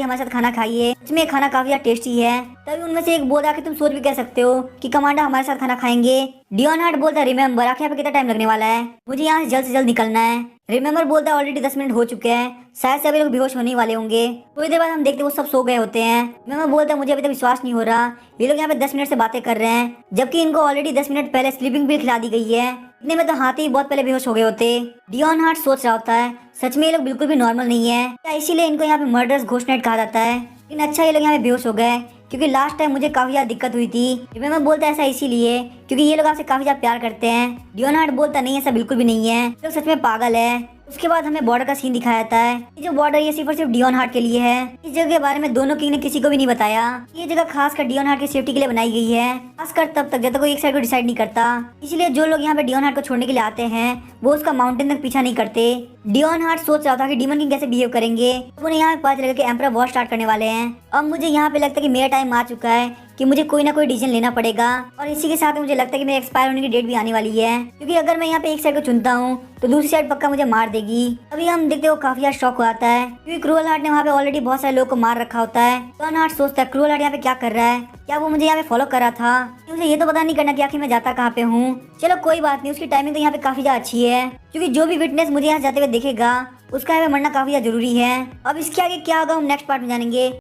हमारे साथ खाना खाइए, इसमें खाना काफी ज्यादा टेस्टी है। तभी उनमें से एक बोल रहा कि तुम सोच भी कह सकते हो कि कमांडर हमारे साथ खाना खाएंगे। डियोनहार्ट बोलता है रिमेम्बर आखिर यहाँ पे कितना टाइम लगने वाला है, मुझे यहाँ से जल्द निकलना है। रिमेम्बर बोलता है ऑलरेडी 10 मिनट हो चुके हैं, शायद सभी लोग बेहोश होने वाले होंगे। थोड़ी देर बाद हम देखते वो सब सो गए होते हैं। रिमेम्बर बोलता है मुझे अभी तक विश्वास नहीं हो रहा ये लोग यहाँ पे 10 मिनट से बातें कर रहे हैं जबकि इनको ऑलरेडी 10 मिनट पहले स्लीपिंग पिल खिला दी गई है, इतने में तो हाथी ही बहुत पहले बेहोश हो गए होते। डियोनहार्ट सोच रहा होता है सच में ये लोग बिल्कुल भी नॉर्मल नहीं है क्या, इसीलिए इनको यहाँ पे मर्डरर्स घोस्ट नाइट कहा जाता है। लेकिन अच्छा ये लोग यहाँ पे बेहोश हो गए क्योंकि लास्ट टाइम मुझे काफी ज्यादा दिक्कत हुई थी। रिमेम्बर बोलता है ऐसा इसीलिए क्योंकि ये लोग आपसे काफी ज्यादा प्यार करते हैं। डियोनहार्ट बोलता नहीं ऐसा बिल्कुल भी नहीं है, ये लोग सच में पागल है। उसके बाद हमें बॉर्डर का सीन दिखाया जाता है। ये जो बॉर्डर ये सिर्फ और सिर्फ डियोनहार्ट के लिए है। इस जगह के बारे में दोनों किंग ने किसी को भी नहीं बताया। ये जगह खासकर डियोनहार्ट की सेफ्टी के लिए बनाई गई है, खासकर तब तक जब तक कोई एक साइड को डिसाइड नहीं करता। इसलिए जो लोग यहाँ पे डियोनहार्ट को छोड़ने के लिए आते हैं वो उसका माउंटेन तक पीछा नहीं करते। डियोनहार्ट सोच रहा था कि डीमन किंग कैसे बिहेव करेंगे, तो उन्हें यहाँ पे पता चलेगा कि एम्परर वॉर स्टार्ट करने वाले हैं। अब मुझे यहाँ पे लगता है कि मेरा टाइम आ चुका है कि मुझे कोई ना कोई डिसीजन लेना पड़ेगा और इसी के साथ मुझे लगता है कि मेरे एक्सपायर होने की डेट भी आने वाली है क्योंकि अगर मैं यहाँ पे एक साइड को चुनता हूँ तो दूसरी साइड पक्का मुझे मार देगी। अभी हम देखते वो काफी ज्यादा शॉक हो आता है क्योंकि क्रूअल हार्ट ने वहाँ पे ऑलरेडी बहुत सारे लोगों को मार रखा होता है। डियोनहार्ट सोचता है क्रूअल हार्ट यहाँ पे क्या कर रहा है, क्या वो मुझे यहाँ पे फॉलो कर रहा था, मुझे ये तो पता नहीं करना कि आखिर मैं जाता कहाँ पे हूँ। चलो कोई बात नहीं, उसकी टाइमिंग तो यहाँ पे काफी ज्यादा अच्छी है क्योंकि जो भी विटनेस मुझे यहाँ जाते हुए देखेगा उसका यहाँ पे मरना काफी ज्यादा जरूरी है। अब इसके आगे क्या होगा हम नेक्स्ट पार्ट में जानेंगे।